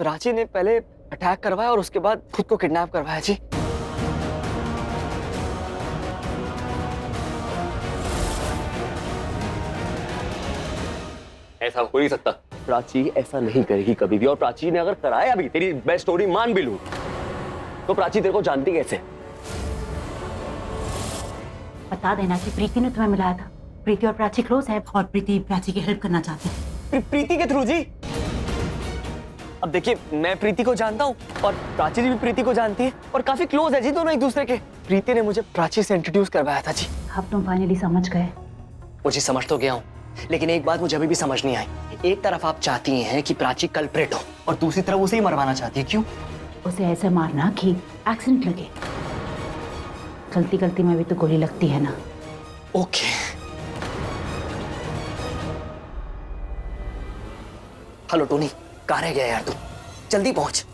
प्राची ने पहले अटैक करवाया और उसके बाद खुद को किडनैप करवाया जी। ऐसा हो नहीं सकता। प्राची ऐसा नहीं करेगी कभी भी, और प्राची ने अगर कराया भी, तेरी बेस्ट स्टोरी मान भी लूं, तो प्राची तेरे को जानती कैसे? बता देना कि प्रीति ने तुम्हें मिलाया था। प्रीति और प्राची क्लोज है और प्रीति प्राची की हेल्प करना चाहती है। प्रीति के थ्रू जी? अब देखिए, मैं प्रीति को जानता हूँ और प्राची भी प्रीति को जानती है और काफी क्लोज है जी दोनों एक दूसरे के। प्रीति ने मुझे प्राची से इंट्रोड्यूस करवाया था जी। अब तुम फाइनली समझ गए? मुझे समझ तो गया हूँ, लेकिन एक बात मुझे अभी भी समझ नहीं आई। एक तरफ आप चाहती हैं कि प्राची कल्प्रिट हो और दूसरी तरफ उसे ही मरवाना चाहती है, क्यों? उसे ऐसे मारना कि एक्सीडेंट लगे। गलती गलती में भी तो गोली लगती है ना। ओके। हेलो टोनी, कहाँ रह गया यार तू? जल्दी पहुंच।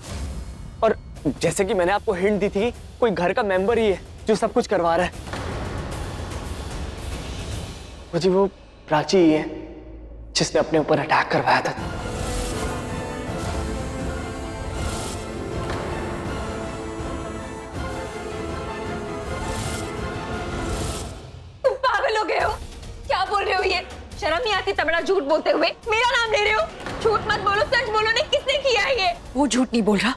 और जैसे कि मैंने आपको हिंट दी थी, कोई घर का मेंबर ही है जो सब कुछ करवा रहा है। मुझे वो प्राची ही है जिसने अपने ऊपर अटैक करवाया था। तुम पागल हो गए हो? क्या बोल रहे हो ये? शर्म नहीं आती तबड़ा झूठ बोलते हुए? मेरा नाम ले रहे हो? झूठ मत बोलो, सच बोलो। नहीं, किसने किया है ये? वो झूठ नहीं बोल रहा,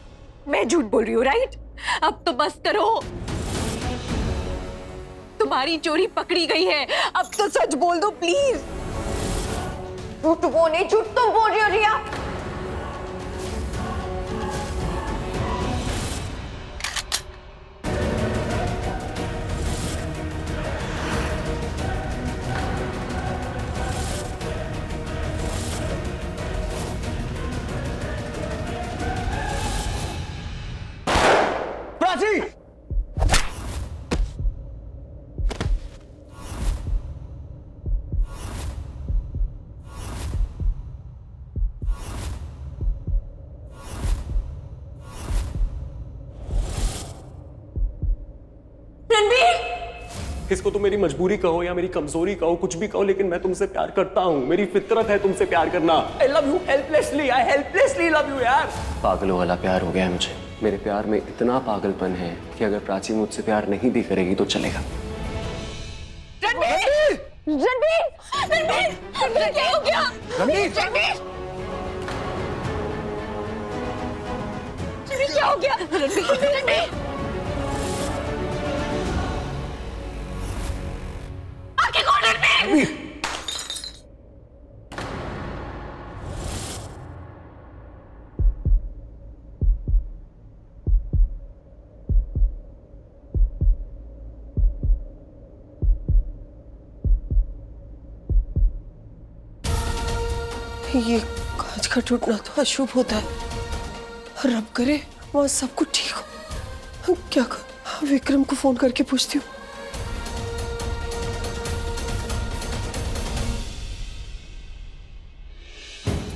मैं झूठ बोल रही हूँ, राइट? अब तो बस करो, तुम्हारी चोरी पकड़ी गई है। अब तो सच बोल दो प्लीज। झूठ वो नहीं, झूठ तुम बोल रही हो रिया। प्राची! इसको तो मेरी मजबूरी कहो या मेरी कमजोरी कहो, कुछ भी कहो, लेकिन मैं तुमसे प्यार करता हूँ। मेरी फितरत है तुमसे प्यार करना। I love you helplessly, I helplessly love you यार। पागलों वाला प्यार हो गया है मुझे। मेरे प्यार में इतना पागलपन है कि अगर प्राची मुझसे प्यार नहीं भी करेगी तो चलेगा। रणबीर! रणबीर! रणबीर! रणबीर, क्या हो गया? रणबीर! रणबीर! क्या हो गया? रणबीर! रणबीर! आगे कौन? रणबीर! ये कांच का टूटना तो अशुभ होता है। रब करे वहां सब कुछ ठीक हो। क्या कर? विक्रम को फोन करके पूछती हूँ।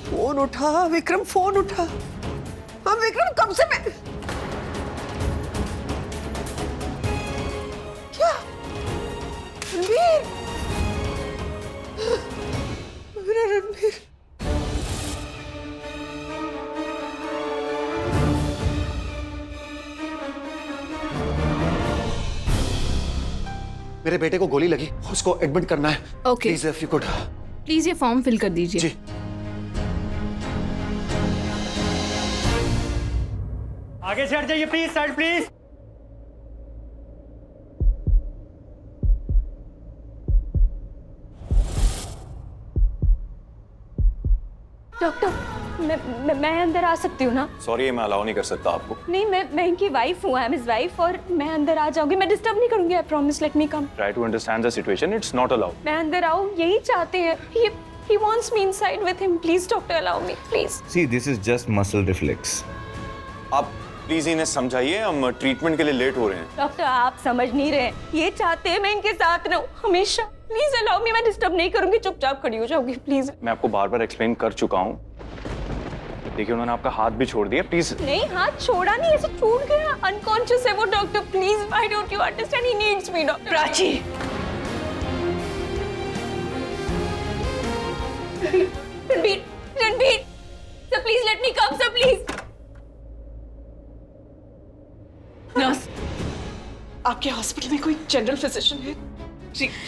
फोन उठा विक्रम, फोन उठा। हाँ विक्रम, कब से मैं क्या? रणबीर, मेरा रणबीर। मेरे बेटे को गोली लगी, उसको एडमिट करना है। Okay. Please if you could. Please ये फॉर्म फिल कर दीजिए। जी। आगे से हट जाइए प्लीज, साइड प्लीज। डॉक्टर, मैं अंदर आ सकती हूँ ना? सॉरी, मैं अलाउ नहीं कर सकता आपको। नहीं, मैं इनकी वाइफ हूँ, आई एम हिज वाइफ, और मैं अंदर आ जाऊंगी। मैं डिस्टर्ब नहीं करूंगी, I promise. Let me come. Try to understand the situation, it's not allowed. मैं अंदर आऊँ, यही चाहते हैं। He wants me inside with him. Please, doctor, allow me, please. See, this is just muscle reflex. आप please इन्हें समझाइए, हम ट्रीटमेंट के लिए लेट हो रहे हैं। डॉक्टर, आप समझ नहीं रहे। ये चाहते हैं मैं इनके साथ रहूं हमेशा। प्लीज अलाउ मी, मैं डिस्टर्ब नहीं करूंगी, चुपचाप खड़ी हो जाऊंगी, प्लीज। मैं आपको बार बार एक्सप्लेन कर चुका हूँ। देखिए, उन्होंने आपका हाथ भी छोड़ दिया, प्लीज। नहीं, हाथ छोड़ा नहीं, ऐसे छूट गया। अनकॉन्शियस है वो doctor. Please, why don't you understand? He needs me, doctor. Prachi, Ranbir, Ranbir, sir please let me come, sir please. आपके हॉस्पिटल में कोई जनरल फिजिशियन है?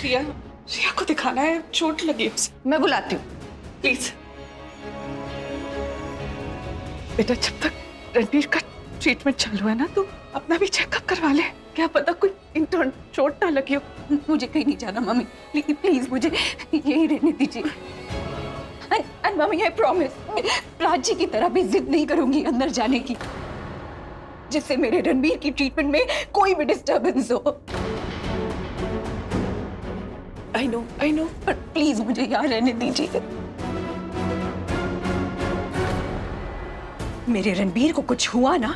रिया रिया को दिखाना है, चोट लगी उसे। मैं बुलाती हूँ। प्लीज बेटा, जब तक रणबीर का ट्रीटमेंट चालू है ना, तो अपना भी चेकअप करवा ले। क्या पता कोई इंटर्न चोट ना लगी हो। मुझे कहीं नहीं जाना मम्मी, प्लीज मुझे यही रहने दीजिए। And mummy I promise, Prachi की तरह भी जिद नहीं करूंगी अंदर जाने की, जिससे मेरे रणबीर की ट्रीटमेंट में कोई भी डिस्टर्बेंस हो। आई नो, पर प्लीज मुझे यहाँ रहने दीजिए। मेरे रणबीर को कुछ हुआ ना,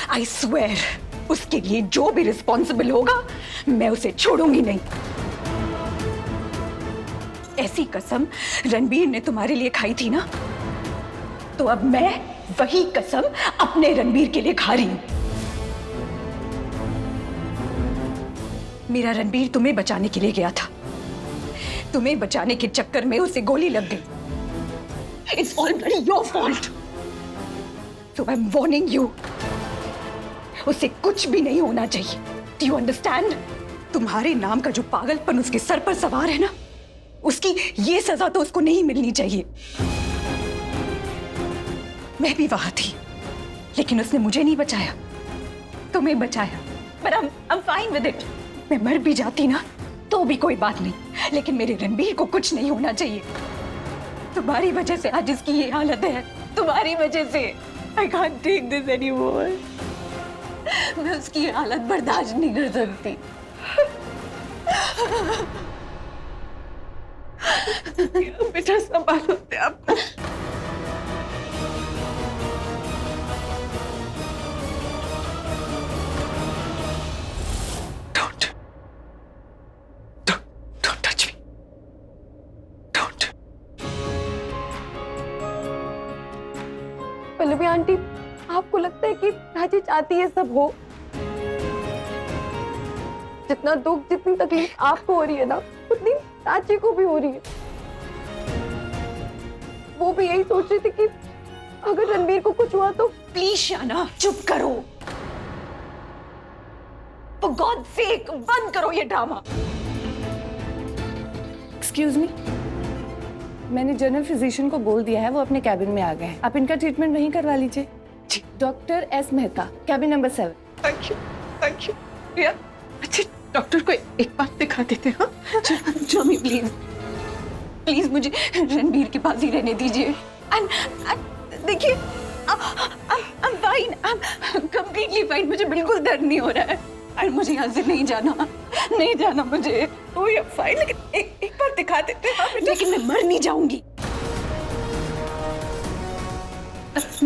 आई स्वेयर उसके लिए जो भी रिस्पॉन्सिबल होगा मैं उसे छोड़ूंगी नहीं। ऐसी कसम रणबीर ने तुम्हारे लिए खाई थी ना, तो अब मैं वही कसम अपने रणबीर के लिए खा रही हूं। मेरा रणबीर तुम्हें बचाने के लिए गया था, तुम्हें बचाने के चक्कर में उसे गोली लग गई। It's all bloody your fault. So I am warning you, उसे कुछ भी नहीं होना चाहिए। Do you understand? तुम्हारे नाम का जो पागलपन उसके सर पर सवार है ना, उसकी ये सजा तो उसको नहीं मिलनी चाहिए। मैं भी वहां थी, लेकिन उसने मुझे नहीं बचाया, तुम्हें बचाया। But I'm fine with it। मैं मर भी जाती ना तो भी कोई बात नहीं, लेकिन मेरे रणबीर को कुछ नहीं होना चाहिए। तुम्हारी वजह से आज इसकी ये हालत है, तुम्हारी वजह से। I can't take this anymore। मैं उसकी हालत बर्दाश्त नहीं कर सकती। बेटा संभालो अपने आप को। Don't touch me। Don't। Pallavi aunty, आपको लगता है कि प्राची चाहती है सब हो? जितना दुख, जितनी तकलीफ आपको हो रही है ना, उतनी प्राची को भी हो रही है। वो भी यही सोच रही थी कि अगर रणबीर को कुछ हुआ तो। प्लीज शाना चुप करो, For God's sake बंद करो ये ड्रामा। एक्सक्यूज मी, मैंने जनरल फिजिशियन को बोल दिया है, वो अपने कैबिन में आ गए हैं। आप इनका ट्रीटमेंट वहीं करवा लीजिए। Doctor S Mehta, cabin number 7। Thank you Riya. अच्छा, डॉक्टर को एक बार दिखा देते हैं। मम्मी प्लीज मुझे रणबीर के पास ही रहने दीजिए। देखिए, I'm fine, I'm completely fine। मुझे बिल्कुल दर्द नहीं हो रहा है और मुझे यहाँ से नहीं जाना मुझे। ओ ये फाइन, लेकिन एक बार दिखा देते हैं। लेकिन मैं मर नहीं जाऊंगी।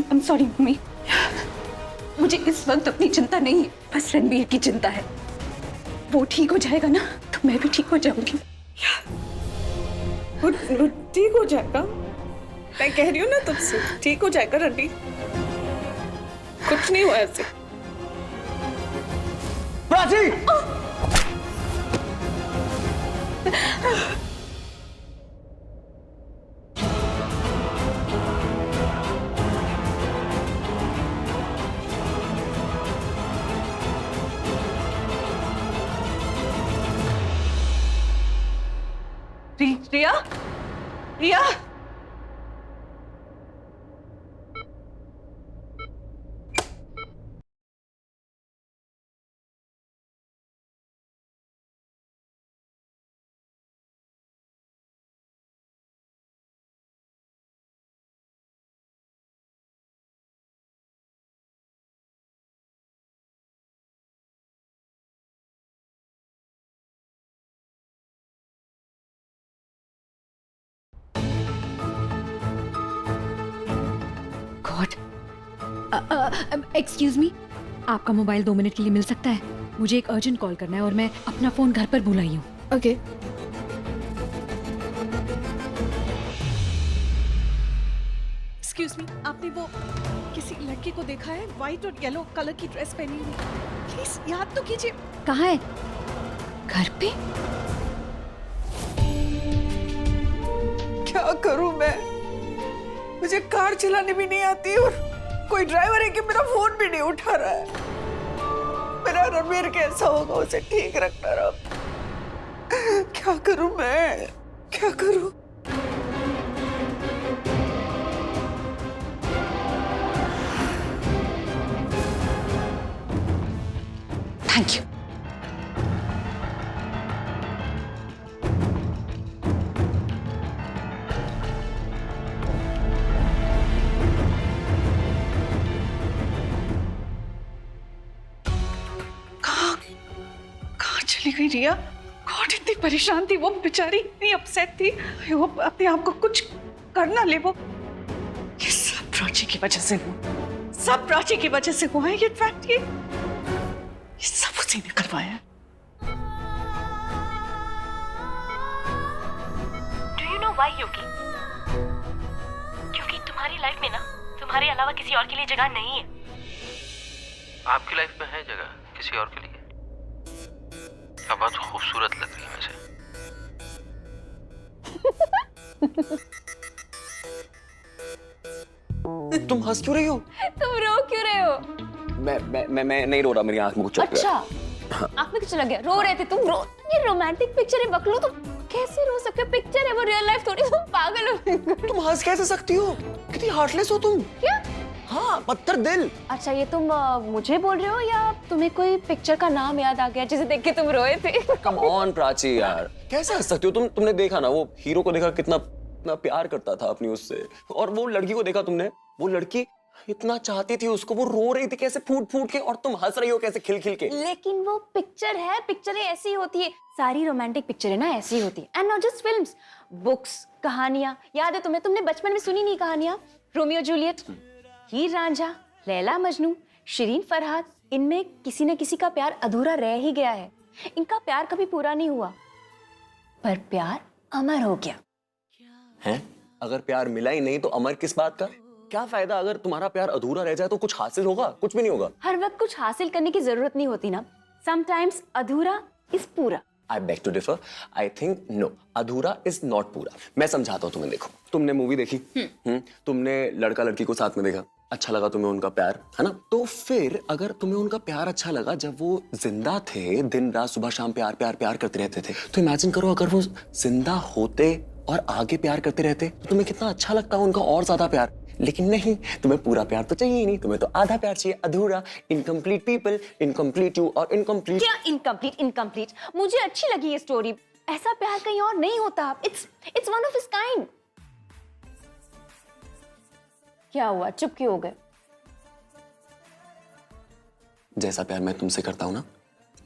I'm sorry मम्मी, मुझे इस वक्त अपनी चिंता नहीं है, बस रणबीर की चिंता है। वो ठीक हो जाएगा ना तो मैं भी ठीक हो जाऊंगी। वो ठीक हो जाएगा, मैं कह रही हूँ ना तुमसे, ठीक हो जाएगा रणबीर। कुछ नहीं हुआ ऐसे। प्राची! रिया रिया एक्सक्यूज मी, आपका मोबाइल 2 मिनट के लिए मिल सकता है? मुझे एक अर्जेंट कॉल करना है और मैं अपना फोन घर पर भूल आई हूँ। ओके। एक्सक्यूज मी, आपने वो किसी लड़की को देखा है व्हाइट और येलो कलर की ड्रेस पहनी हुई? प्लीज याद तो कीजिए। कहाँ है? घर पे? क्या करूं मैं? मुझे कार चलाने भी नहीं आती और कोई ड्राइवर है कि मेरा फोन भी नहीं उठा रहा है। मेरा मेरा रणबीर कैसा होगा, उसे ठीक रखना रब। क्या करूं मैं, क्या करूं? Thank you. कहाँ चली गई रिया? गॉड, इतनी परेशान थी वो बेचारी, इतनी अपसेट थी। वो अपने आप को कुछ कर ना ले। वो ये सब प्राची की वजह से हुआ, सब प्राची की वजह से हुआ है। ये फैक्ट, ये सब उसी ने करवाया है। Do you know why, योगी? क्योंकि तुम्हारी लाइफ में ना तुम्हारे अलावा किसी और के लिए जगह नहीं है। आपकी लाइफ में है जगह किसी और के लिए? क्या बात खूबसूरत लग रही है मुझे। तुम हंस क्यों रही हो? तुम रो क्यों रहे हो? मैं नहीं रो रहा, मेरी आंख में कुछ चल रहा अच्छा, आंख में कुछ लग गया, रो रहे थे तुम। रो, ये रोमांटिक पिक्चर है बकलो, तुम कैसे रो सकते हो? पिक्चर है वो, रियल लाइफ थोड़ी। तुम पागल हो। तुम हंस कैसे सकती हो? कितनी हार्टलेस हो तुम। क्या? हाँ, पत्थर दिल। अच्छा, ये तुम मुझे बोल रहे हो या तुम्हें कोई पिक्चर का नाम याद आ गया जिसे देख के तुम रोए थे? कम ऑन प्राची यार, कैसे हंस सकती हो तुम? तुमने देखा ना वो हीरो को, देखा कितना प्यार करता था अपनी उससे, और वो लड़की को देखा तुमने, वो लड़की इतना चाहती थी उसको, वो रो रही थी कैसे फूट फूट के, और तुम हंस रही हो कैसे खिल खिल के। लेकिन वो पिक्चर है, पिक्चरें ऐसी होती है, सारी रोमांटिक पिक्चरें ना ऐसी होती है। And not just films, books, कहानियां याद है तुम्हें? तुमने बचपन में सुनी नहीं कहानियां? रोमियो जूलियट, हीर रांझा, लैला मजनू, शिरीन फरहाद, इनमें किसी न किसी का प्यार अधूरा रह ही गया है। इनका प्यार कभी पूरा नहीं हुआ, पर प्यार अमर हो गया है। अगर प्यार मिला ही नहीं तो अमर किस बात का? क्या फायदा? अगर तुम्हारा प्यार अधूरा रह जाए तो कुछ हासिल होगा? कुछ भी नहीं होगा। हर वक्त कुछ हासिल करने की जरूरत नहीं होती ना। समटाइम्स अधूरा इज पूरा। I beg to differ. I think no. अधूरा is not पूरा। मैं समझाता हूँ तुम्हें। देखो, तुमने मूवी देखी, तुमने लड़का लड़की को साथ में देखा, अच्छा लगा तुम्हें उनका प्यार, है ना? तो फिर अगर तुम्हें उनका प्यार अच्छा लगा जब वो जिंदा थे, दिन रात सुबह शाम प्यार प्यार प्यार करते रहते थे, तो इमेजिन करो अगर वो जिंदा होते और आगे प्यार करते रहते तो तुम्हें कितना अच्छा लगता उनका और ज्यादा प्यार। लेकिन नहीं, तुम्हें पूरा प्यार तो चाहिए ही नहीं, तुम्हें तो आधा प्यार चाहिए, अधूरा। इनकम्प्लीट पीपल, इनकम्प्लीट यू और इनकम्प्लीट। क्या इनकम्प्लीट? इनकम्प्लीट मुझे अच्छी लगी ये स्टोरी। ऐसा प्यार कहीं और नहीं होता। It's one of its kind. क्या हुआ, चुप क्यों हो गए? जैसा प्यार मैं तुमसे करता हूं ना,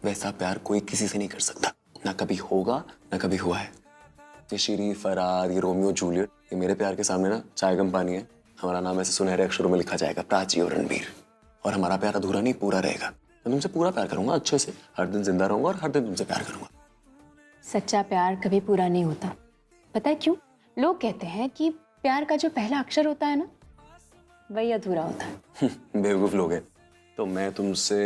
वैसा प्यार कोई किसी से नहीं कर सकता। ना कभी होगा, ना कभी हुआ है। ये शिरीन फरहाद, ये रोमियो जूलियट, ये मेरे प्यार के सामने ना चाय कम पानी है। हमारा नाम ऐसे सुनहरे अक्षरों में लिखा जाएगा, प्राची और रणबीर। और हमारा प्यार अधूरा नहीं, पूरा रहेगा। मैं तुमसे पूरा प्यार करूंगा, अच्छे से, हर दिन जिंदा रहूंगा और हर दिन तुमसे प्यार करूंगा। सच्चा प्यार कभी पूरा नहीं होता। पता है क्यों? लोग कहते हैं कि प्यार का जो पहला अक्षर होता है ना, वही अधूरा होता है। बेवकूफ लोग हैं। तो मैं तुमसे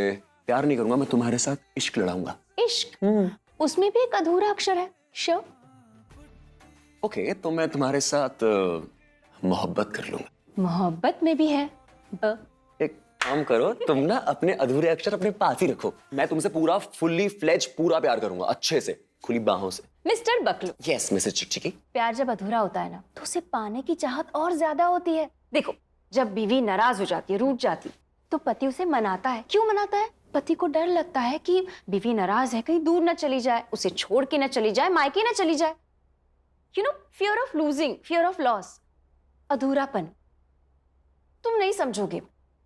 प्यार नहीं करूंगा, मैं तुम्हारे साथ इश्क लड़ाऊंगा। इश्क? उसमें भी एक अधूरा अक्षर है। श्योर? ओके, तो मैं तुम्हारे साथ मोहब्बत कर लूंगा। मोहब्बत में भी है ब। एक काम करो, तुम ना अपने अधूरे अक्षर अपने पास ही रखो। मैं तुमसे पूरा फुल्ली फ्लेज पूरा प्यार करूंगा, अच्छे से, खुली बाहों से। Mr Baklu. Yes Mrs Chikchiki. प्यार जब अधूरा होता है ना, तो उसे पाने की चाहत और ज्यादा होती है। देखो, जब बीवी नाराज हो जाती है, रूठ जाती, तो पति उसे मनाता है। क्यों मनाता है? पति को डर लगता है कि बीवी नाराज है, कहीं दूर न चली जाए, उसे छोड़ के न चली जाए, मायके न चली जाए। You know, fear of losing, fear of loss, अधूरापन। तुम नहीं समझोगे,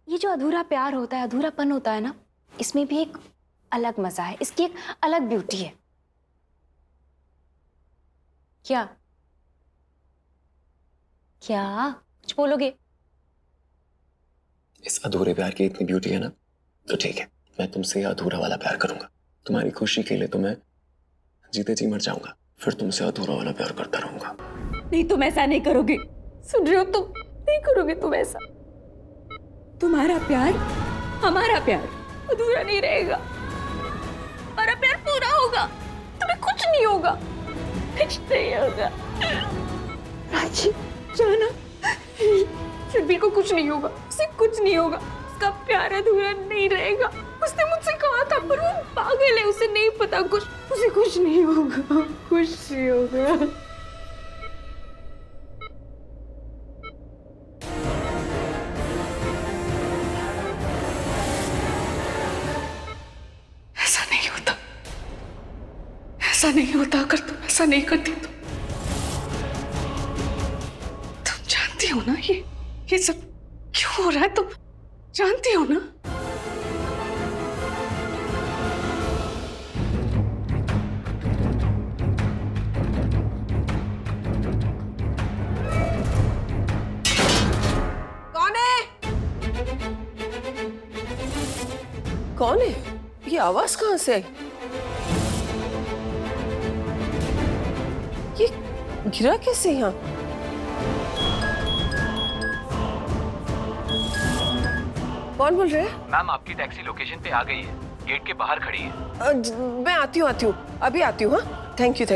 ये जो अधूरा प्यार होता है, अधूरापन होता है ना, इसमें भी एक अलग मजा है, इसकी एक अलग ब्यूटी है। क्या क्या कुछ बोलोगे? इस अधूरे प्यार की इतनी ब्यूटी है ना, तो ठीक है, मैं तुमसे अधूरा वाला प्यार करूंगा। तुम्हारी खुशी के लिए तो मैं जीते जी मर जाऊंगा, फिर तुमसे अधूरा वाला प्यार करता रहूंगा। नहीं, तुम ऐसा नहीं करोगे। सुन रहे हो? तुम नहीं करोगे तुम ऐसा। तुम्हारा प्यार, हमारा प्यार अधूरा नहीं रहेगा। हमारा प्यार पूरा होगा। तुम्हें कुछ नहीं होगा, कुछ नहीं होगा। राजी, जाना, रणबीर को कुछ नहीं होगा, उसे कुछ नहीं होगा। उसका प्यार अधूरा नहीं रहेगा। उसने मुझसे कहा था, पर वो पागल है, उसे नहीं पता कुछ, उसे कुछ नहीं होगा, कुछ नहीं होगा। ऐसा नहीं होता, ऐसा नहीं होता। अगर तुम ऐसा नहीं करती तो तुम जानती हो ना ये सब क्यों हो रहा है, तुम जानती हो ना। कौन है? कौन है? ये आवाज कहां से आई? ये गिरा कैसे यहाँ? कौन बोल रहे हैं? मैम आपकी टैक्सी लोकेशन पे आ गई है, गेट के बाहर खड़ी है। मैं आती हूँ, अभी आती हूँ। हाँ, थैंक यू।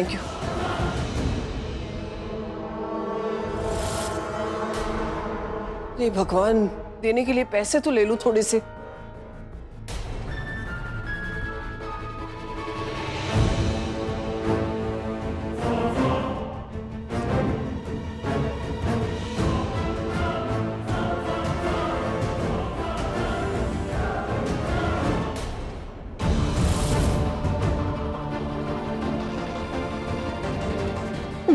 नहीं भगवान, देने के लिए पैसे तो ले लूं थोड़े से।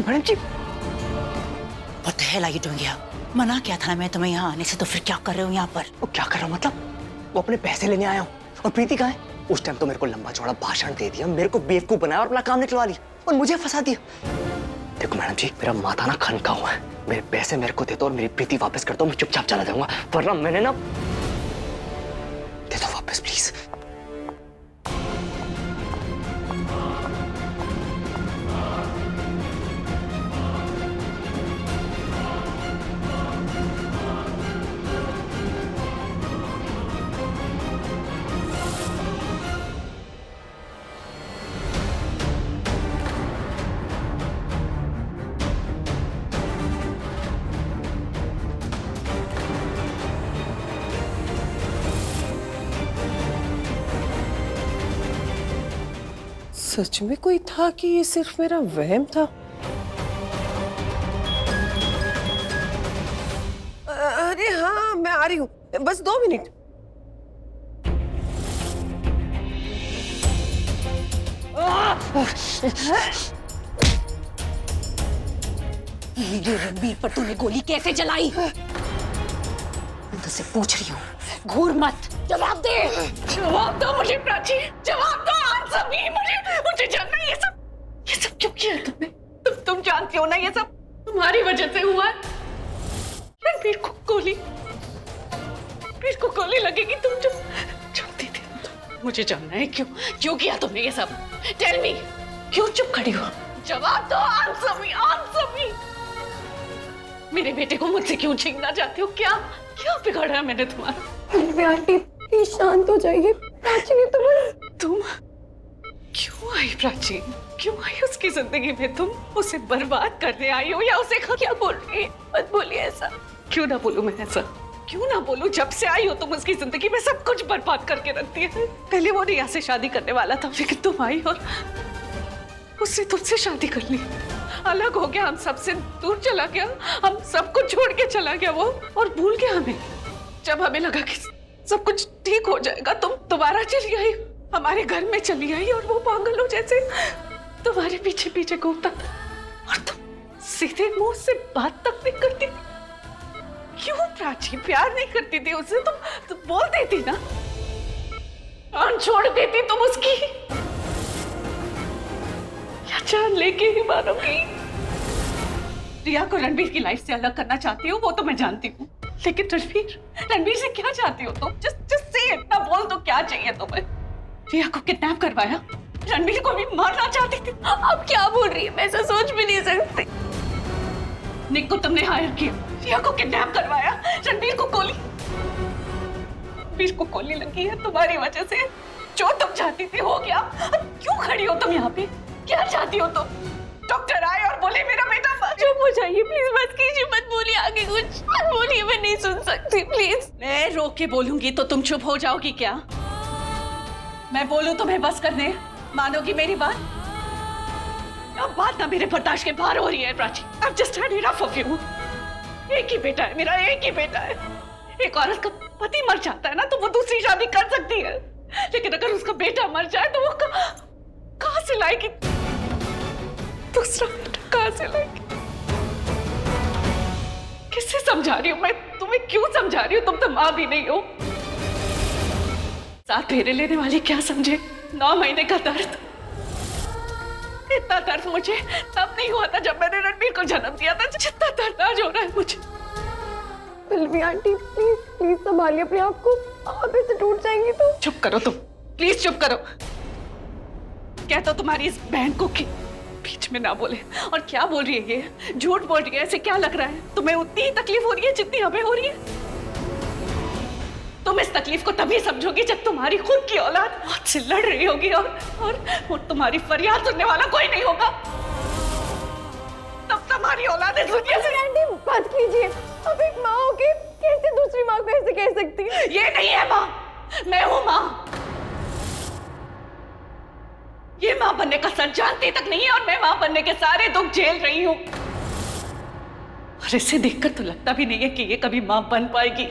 Madam ji, What the hell are you doing here? मना किया था ना मैं तुम्हें यहाँ आने से, तो फिर क्या कर रहे हो यहाँ पर? वो क्या कर रहा हूँ मतलब? वो अपने पैसे लेने आया हूँ। और प्रीति कहाँ है? उस टाइम तो मेरे को लंबा चौड़ा भाषण दे दिया, मेरे को बेवकूफ बनाया और अपना काम निकलवा लिया और मुझे फंसा दिया। देखो मैडम जी, मेरा माथा ना खनका हुआ है। मेरे पैसे मेरे को दे दो और मेरी प्रीति वापस कर दो, मैं चुपचाप चला जाऊंगा। वरना मैंने ना, दे दो वापस प्लीज। सच में कोई था कि ये सिर्फ मेरा वहम था? अरे हाँ, मैं आ रही हूँ, बस 2 मिनट। मेरे रणबीर पर तूने गोली कैसे चलाई? मैं तुझसे पूछ रही हूँ, घूर मत, जवाब दे। जवाब दो मुझे प्राची, जवाब दो। सभी मुझे जानना है, ये सब क्यों किया तुमने? तुम जानती हो ना ये सब तुम्हारी वजह से हुआ है। रणबीर को गोली लगेगी, तुम जो जानती थी। मुझे जानना है क्यों किया तुमने ये सब? टेल मी, क्यों चुप खड़ी हो? जवाब दो। Answer me. मेरे बेटे को मुझसे क्यों छीनना चाहती हो? क्या बिगाड़ा है मैंने तुम्हारा? आंटी प्लीज शांत हो जाइए। प्राची ने तो बस, तुम क्यों आई प्राची? क्यों आई उसकी जिंदगी में? तुम उसे बर्बाद करने आई हो या उसे? क्या बोल रही है? मत बोलिए ऐसा। क्यों ना बोलूं मैं ऐसा? क्यों ना बोलूं? जब से आई हो तुम उसकी जिंदगी में सब कुछ बर्बाद करके रखती है। पहले वो रिया से शादी करने वाला था, लेकिन तुम आई और उससे तुझसे शादी कर ली। अलग हो गया, हम सबसे दूर चला गया, हम सब कुछ छोड़ के चला गया वो, और भूल गया हमें। जब हमें लगा कि सब कुछ ठीक हो जाएगा, तुम दोबारा चली आई, हमारे घर में चली आई, और वो पागलों जैसे तुम्हारे पीछे पीछे घूमता था, और तुम सीधे मुंह से बात तक नहीं करती। क्यों प्राची? प्यार नहीं करती थी उससे? तुम बोल देती ना, जान छोड़ देती तुम उसकी, या जान लेके ही मारोगी? रिया को रणबीर की लाइफ से अलग करना चाहती हो, वो तो मैं जानती हूँ, लेकिन रणबीर से क्या चाहती हो तुम? जस्ट से इतना बोल दो, क्या चाहिए तुम्हें? रिया को किडनैप करवाया, रणबीर को भी मारना चाहती थी। अब क्या बोल रही है? मैं ऐसा सोच भी नहीं सकती। निक को तुमने हायर किया, रिया को किडनैप करवाया, रणबीर को गोली लगी है तुम्हारी वजह से। जो तुम चाहती थी हो गया। अब क्यों खड़ी हो तुम यहाँ पे? क्या चाहती हो तुम? डॉक्टर आए और बोले मेरा बेटा चुप हो जाइए प्लीज, मत कीजिए, मत बोलिए आगे कुछ मत बोलिए, मैं नहीं सुन सकती प्लीज। मैं रोक के बोलूंगी तो तुम चुप हो जाओगी क्या? मैं बोलूं तुम्हें बस करने, मानोगी मेरी बात? अब बात ना मेरे बर्दाश्त के बाहर हो रही है Prachi. I've just had enough of you। एक ही बेटा है मेरा, एक ही बेटा है। एक औरत का पति मर जाता है ना तो वो दूसरी शादी कर सकती है, लेकिन अगर उसका बेटा मर जाए तो वो कहाँ से लाएगी दूसरा बेटा, कहाँ से लाएगी? किससे समझा रही हूँ मैं तुम्हें? क्यों समझा रही हूँ? तुम तो माँ भी नहीं हो। साथ फेरे लेने वाली क्या समझे 9 महीने का दर्द? इतना दर्द मुझे तब नहीं हुआ था जब मैंने रणबीर को जन्म दिया था, जितना दर्द आज हो रहा है मुझे। पल्लवी आंटी प्लीज प्लीज संभालिए अपने आप को, आप ऐसे टूट जाएंगी तो। चुप करो तुम, प्लीज चुप करो। क्या तो तुम्हारी इस बहन को कि बीच में ना बोले। और क्या बोल रही है ये? झूठ बोल रही है। ऐसे क्या लग रहा है तुम्हें उतनी ही तकलीफ हो रही है जितनी हमें हो रही है? तुम इस तकलीफ को तभी समझोगी जब तुम्हारी खुद की औलाद मौत से लड़ रही होगी और तुम्हारी फरियाद सुनने वाला कोई नहीं होगा। तब तुम्हारी औलाद इस दुनिया से। आंटी बात कीजिए, अब एक माँ होके कैसे दूसरी माँ को ऐसे कह सकती है? ये नहीं है माँ, मैं हूँ माँ। ये माँ बनने का सच जानती तक नहीं है और मैं माँ बनने के सारे दुख झेल रही हूँ। और इसे देखकर तो लगता भी नहीं है कि ये कभी माँ बन पाएगी।